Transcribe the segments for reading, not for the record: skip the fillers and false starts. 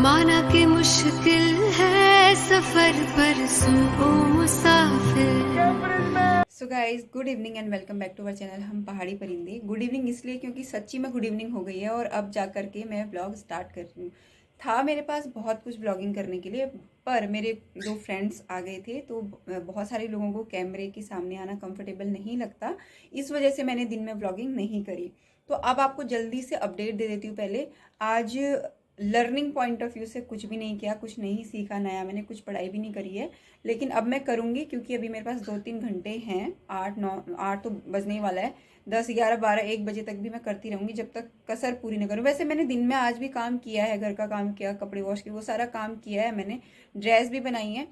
माना कि मुश्किल है सफर पर सुनो मुसाफिर। So guys good evening and welcome back to our channel Hum Pahadi Parinde. Good evening इसलिए क्योंकि सच्ची में गुड इवनिंग हो गई है और अब जा करके मैं ब्लॉग स्टार्ट कर रही हूँ। था मेरे पास बहुत कुछ ब्लॉगिंग करने के लिए, पर मेरे दो फ्रेंड्स आ गए थे तो बहुत सारे लोगों को कैमरे के सामने आना कंफर्टेबल नहीं लगता, इस वजह से मैंने दिन में ब्लॉगिंग नहीं करी। तो अब आपको जल्दी से अपडेट दे देती हूँ। पहले आज लर्निंग पॉइंट ऑफ व्यू से कुछ भी नहीं किया, कुछ नहीं सीखा नया, मैंने कुछ पढ़ाई भी नहीं करी है, लेकिन अब मैं करूँगी क्योंकि अभी मेरे पास 2-3 घंटे हैं। 8 तो बजने ही वाला है, 10, 11, 12, 1 बजे तक भी मैं करती रहूँगी जब तक कसर पूरी नहीं करूँ। वैसे मैंने दिन में आज भी काम किया है, घर का काम किया, कपड़े वॉश किए, वो सारा काम किया है मैंने। ड्रेस भी बनाई है,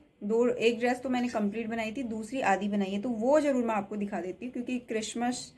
एक ड्रेस तो मैंने कंप्लीट बनाई थी, दूसरी आधी बनाई है, तो वो ज़रूर मैं आपको दिखा देती हूँ क्योंकि क्रिसमस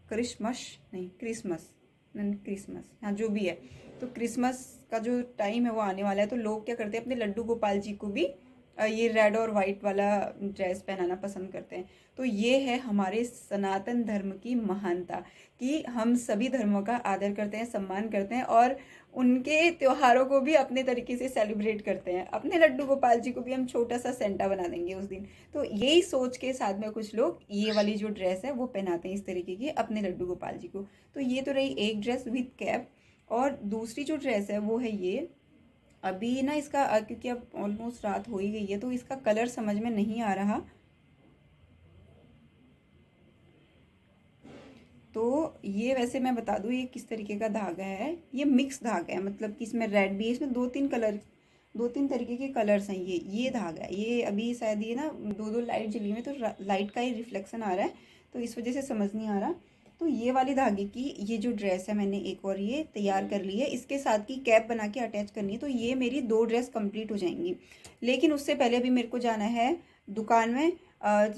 क्रिसमस नहीं क्रिसमस क्रिसमस हाँ जो भी है, तो क्रिसमस का जो टाइम है वो आने वाला है। तो लोग क्या करते हैं, अपने लड्डू गोपाल जी को भी ये रेड और वाइट वाला ड्रेस पहनाना पसंद करते हैं। तो ये है हमारे सनातन धर्म की महानता कि हम सभी धर्मों का आदर करते हैं, सम्मान करते हैं और उनके त्योहारों को भी अपने तरीके से सेलिब्रेट करते हैं। अपने लड्डू गोपाल जी को भी हम छोटा सा सेंटा बना देंगे उस दिन। तो यही सोच के साथ में कुछ लोग ये वाली जो ड्रेस है वो पहनाते हैं इस तरीके की अपने लड्डू गोपाल जी को। तो ये तो रही एक ड्रेस विथ कैप, और दूसरी जो ड्रेस है वो है ये। अभी ना इसका क्योंकि अब ऑलमोस्ट रात हो ही गई है तो इसका कलर समझ में नहीं आ रहा, तो ये वैसे मैं बता दूँ ये किस तरीके का धागा है। ये मिक्स धागा है, मतलब कि इसमें रेड भी है, इसमें 2-3 तरीके के कलर्स हैं। ये धागा है, ये अभी शायद ये ना 2-2 लाइट जली हुई है तो लाइट का ही रिफ्लेक्शन आ रहा है, तो इस वजह से समझ नहीं आ रहा। तो ये वाली धागे की ये जो ड्रेस है मैंने एक और ये तैयार कर ली है, इसके साथ की कैप बना के अटैच करनी है, तो ये मेरी 2 ड्रेस कंप्लीट हो जाएंगी। लेकिन उससे पहले अभी मेरे को जाना है दुकान में।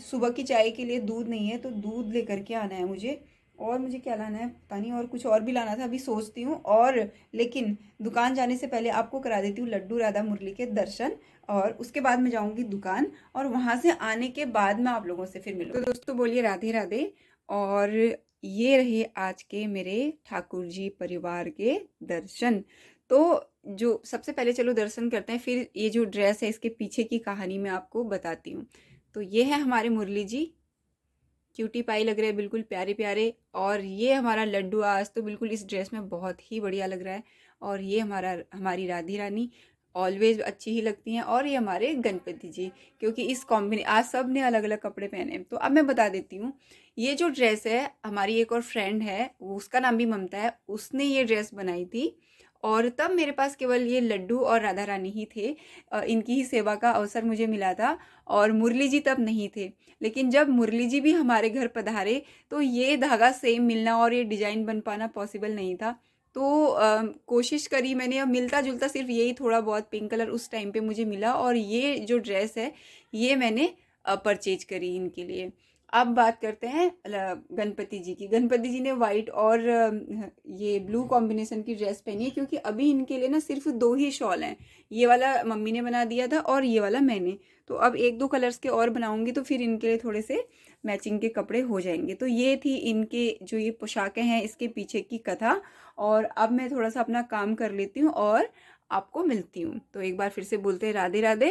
सुबह की चाय के लिए दूध नहीं है तो दूध लेकर के आना है मुझे, और मुझे क्या लाना है पता नहीं, और कुछ और भी लाना था अभी सोचती हूँ। और लेकिन दुकान जाने से पहले आपको करा देती हूँ लड्डू राधा मुरली के दर्शन, और उसके बाद मैं जाऊँगी दुकान, और वहाँ से आने के बाद मैं आप लोगों से फिर मिलूँ। तो दोस्तों बोलिए राधे राधे। और ये रहे आज के मेरे ठाकुर जी परिवार के दर्शन। तो जो सबसे पहले चलो दर्शन करते हैं, फिर ये जो ड्रेस है इसके पीछे की कहानी मैं आपको बताती हूँ। तो ये है हमारे मुरली जी, क्यूटी पाई लग रहे हैं, बिल्कुल प्यारे प्यारे। और ये हमारा लड्डू आज तो बिल्कुल इस ड्रेस में बहुत ही बढ़िया लग रहा है। और ये हमारी राधी रानी ऑलवेज अच्छी ही लगती हैं। और ये हमारे गणपति जी, क्योंकि इस कॉम्बिने आज सब ने अलग अलग कपड़े पहने हैं। तो अब मैं बता देती हूँ, ये जो ड्रेस है हमारी एक और फ्रेंड है, उसका नाम भी ममता है, उसने ये ड्रेस बनाई थी। और तब मेरे पास केवल ये लड्डू और राधा रानी ही थे, इनकी ही सेवा का अवसर मुझे मिला था, और मुरली जी तब नहीं थे। लेकिन जब मुरली जी भी हमारे घर पधारे तो ये धागा सेम मिलना और ये डिजाइन बन पाना पॉसिबल नहीं था। तो कोशिश करी मैंने, अब मिलता जुलता सिर्फ यही थोड़ा बहुत पिंक कलर उस टाइम पे मुझे मिला, और ये जो ड्रेस है ये मैंने परचेज करी इनके लिए। अब बात करते हैं गणपति जी की। गणपति जी ने वाइट और ये ब्लू कॉम्बिनेशन की ड्रेस पहनी है, क्योंकि अभी इनके लिए ना सिर्फ 2 ही शॉल हैं। ये वाला मम्मी ने बना दिया था और ये वाला मैंने। तो अब 1-2 कलर्स के और बनाऊंगी तो फिर इनके लिए थोड़े से मैचिंग के कपड़े हो जाएंगे। तो ये थी इनके जो ये पोशाकें हैं इसके पीछे की कथा। और अब मैं थोड़ा सा अपना काम कर लेती हूँ और आपको मिलती हूँ। तो एक बार फिर से बोलते हैं राधे राधे।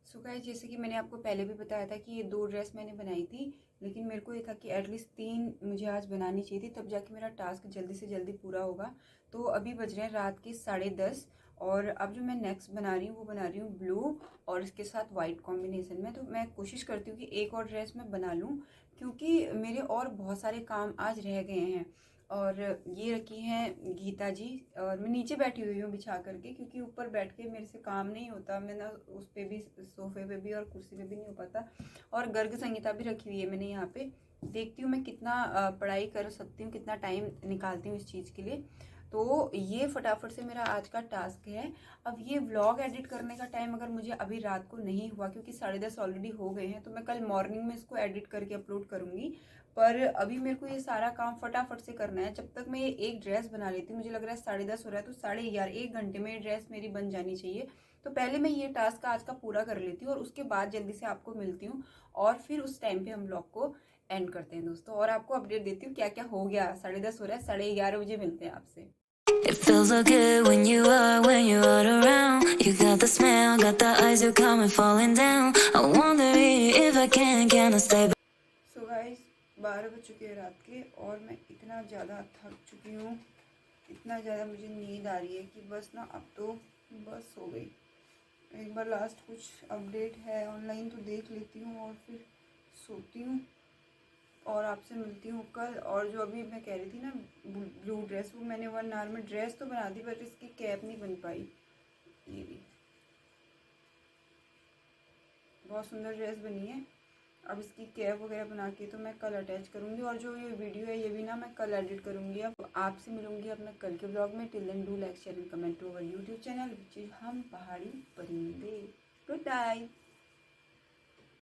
सो गाइस, जैसे कि मैंने आपको पहले भी बताया था कि ये 2 ड्रेस मैंने बनाई थी, लेकिन मेरे को ये था कि एटलीस्ट 3 मुझे आज बनानी चाहिए थी, तब जाके मेरा टास्क जल्दी से जल्दी पूरा होगा। तो अभी बज रहे हैं रात के 10:30, और अब जो मैं नेक्स्ट बना रही हूँ वो बना रही हूँ ब्लू और इसके साथ वाइट कॉम्बिनेशन में। तो मैं कोशिश करती हूँ कि एक और ड्रेस मैं बना लूँ, क्योंकि मेरे और बहुत सारे काम आज रह गए हैं। और ये रखी हैं गीता जी, और मैं नीचे बैठी हुई हूँ बिछा करके, क्योंकि ऊपर बैठ के मेरे से काम नहीं होता, मैं ना उस पे भी, सोफे पे भी और कुर्सी पे भी नहीं हो पाता। और गर्ग संहिता भी रखी हुई है मैंने यहाँ पे, देखती हूँ मैं कितना पढ़ाई कर सकती हूँ, कितना टाइम निकालती हूँ इस चीज़ के लिए। तो ये फटाफट से मेरा आज का टास्क है। अब ये व्लॉग एडिट करने का टाइम अगर मुझे अभी रात को नहीं हुआ, क्योंकि 10:30 ऑलरेडी हो गए हैं, तो मैं कल मॉर्निंग में इसको एडिट करके अपलोड करूँगी। पर अभी मेरे को ये सारा काम फटाफट से करना है। जब तक मैं ये एक ड्रेस बना लेती हूँ, मुझे लग रहा है 10:30 हो रहा है, तो 11:30 1 घंटे में ये ड्रेस मेरी बन जानी चाहिए। तो पहले मैं ये टास्क आज का पूरा कर लेती हूँ और उसके बाद जल्दी से आपको मिलती हूँ, और फिर उस टाइम पे हम ब्लॉग को एंड करते हैं दोस्तों, और आपको अपडेट देती हूँ क्या क्या हो गया। 10:30 हो रहा है, 11:30 बजे मिलते हैं आपसे। It feels so good when you're around. You got the smell, got the eyes, you got me falling down. I wonder if I can I stay? So guys 12 बज चुके हैं रात के और मैं इतना ज़्यादा थक चुकी हूँ, इतना ज़्यादा मुझे नींद आ रही है कि बस ना अब तो बस हो गई। एक बार लास्ट कुछ अपडेट है ऑनलाइन तो देख लेती हूँ और फिर सोती हूँ और आपसे मिलती हूँ कल। और जो अभी मैं कह रही थी ना ब्लू ड्रेस, वो मैंने 1 आवर में ड्रेस तो बना दी बट इसकी कैप नहीं बन पाई। ये भी बहुत सुंदर ड्रेस बनी है। अब इसकी कैप वगैरह बना के तो मैं कल अटैच करूँगी और जो ये वीडियो है ये भी ना मैं कल एडिट करूँगी। अब आपसे मिलूँगी अपने कल के ब्लॉग में। Till then do like share and comment to our YouTube channel which is Hum Pahadi Parinde. Good night.